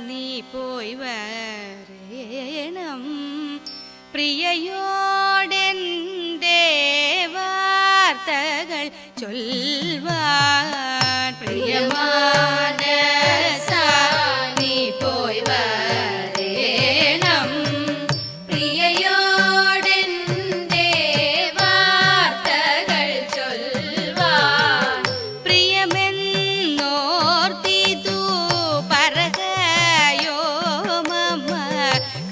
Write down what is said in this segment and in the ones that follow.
നീ പോയി വരേണം പ്രിയയോടെൻ്റെ വാർത്തകൾ ചൊൽവാൻ. പ്രിയമാനസാ നീ പോയി വരേണം പ്രിയയോടെൻ്റെ വാർത്തകൾ ചൊൽവാൻ. പ്രിയമെന്നോർത്തിതു പറകയോ മമ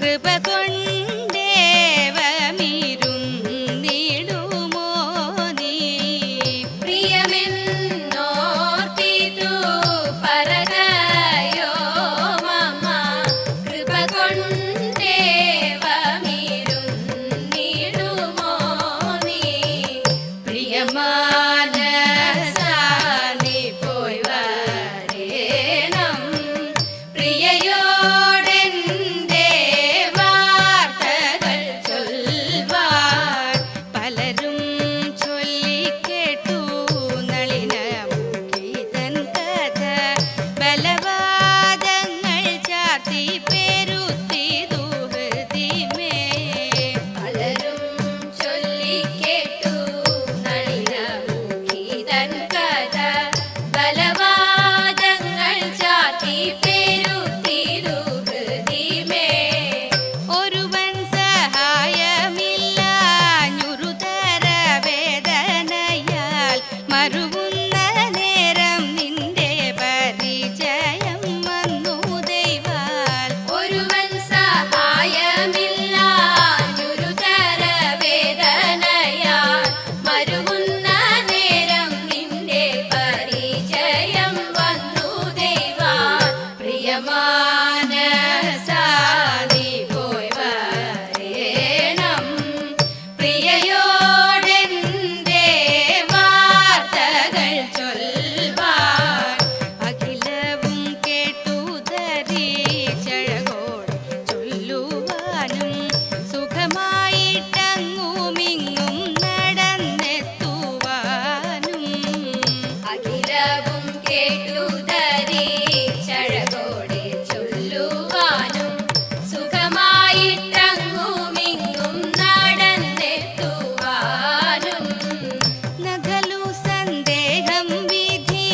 കൃപ കൊണ്ടേവമിരുന്നിടുമോ നീ. പ്രിയമെന്നോർത്തിതു പറകയോ മമ കൃപ കൊണ്ടേവമിരുന്നിടുമോ നീ. പ്രിയമാനസാ നീ പോയി വരേണം പ്രിയയോടെൻ്റെ വാർത്തകൾ ചൊൽവാൻ. പലരും ചൊല്ലിക്കേട്ടു നളിനമുഖിതൻ കഥ ബലവാദങ്ങൾ ചാർത്തി പെരുത്തിതു ഹൃദിമേ. പലരും ചൊല്ലിക്കേട്ടു നളിനമുഖിതൻ കഥ ബലവാദങ്ങൾ ചാർത്തി പെരുത്തിതു ഹൃദിമേ. ഒരുവൻ സഹായമില്ലാഞ്ഞുരുതര വേദനയാൽ മരുവുന്ന നേരം നിന്റെ പരിചയം വന്നു ദൈവാൽ. ഒരുവൻ സഹായമില്ലാഞ്ഞുരുതര വേദനയാൽ മരുവുന്ന നേരം നിന്റെ പരിചയം വന്നു ദൈവാൽ. പ്രിയമാനസാ നീ പോയി വരേണം പ്രിയയോടെൻ്റെ വാർത്തകൾ ചൊൽവാൻ. അഖിലവും കേട്ടുദരീക്ഷഴകോടെ ചൊല്ലുവാനും സുഖമായിട്ടങ്ങുമിങ്ങും നടന്നെത്തുവാനും. അഖിലവും കേട്ടുദരീക്ഷഴകോടെ ചൊല്ലുവാനും സുഖമായിട്ടങ്ങുമിങ്ങും നടന്നെത്തുവാനും. നഖലു സന്ദേഹം വിധി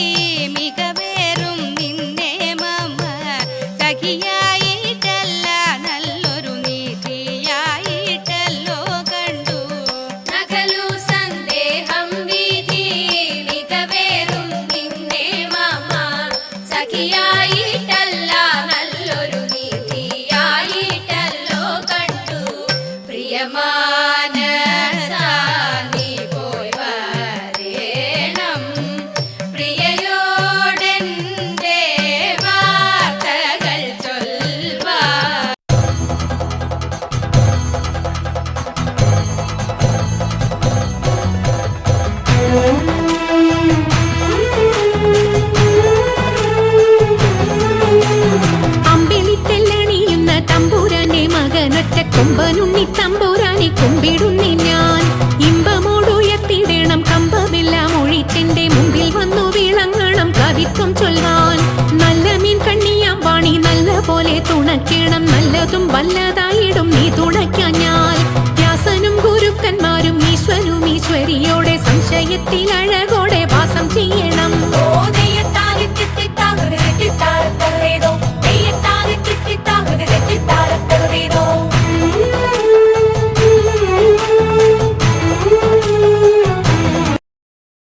മികവേറും നിന്നെ മമ സഖിയായിട്ടല്ല നല്ലൊരു നീതിയായിട്ടല്ലോ കണ്ടു. നഖലു സന്ദേഹം വിധി മികവേറും നിന്നെ മമ സഖിയായിട്ടല്ല നല്ലൊരു നീതിയായിട്ടല്ലോ കണ്ടു. പ്രിയമാനസാ നീ പോയി വരേണം പ്രിയയോടെൻ്റെ വാർത്തകൾ ചൊൽവാൻ. അമ്പിളിത്തെല്ലണിയുന്ന തമ്പുരാന്റെ മകനൊറ്റ കൊമ്പനുണ്ണി തമ്പുരാനെ കുമ്പിടുന്നി ഞാൻ. ഇമ്പമോടുയർത്തിടണം കമ്പമെല്ലാം ഒഴിച്ചെന്റെ മുമ്പിൽ വന്നു വിളങ്ങണം കവിത്വം ചൊൽവാൻ. നല്ല മീൻ കണ്ണിയാം വാണി നല്ല പോലെ തുണയ്ക്കണം നല്ലതും വല്ലതാ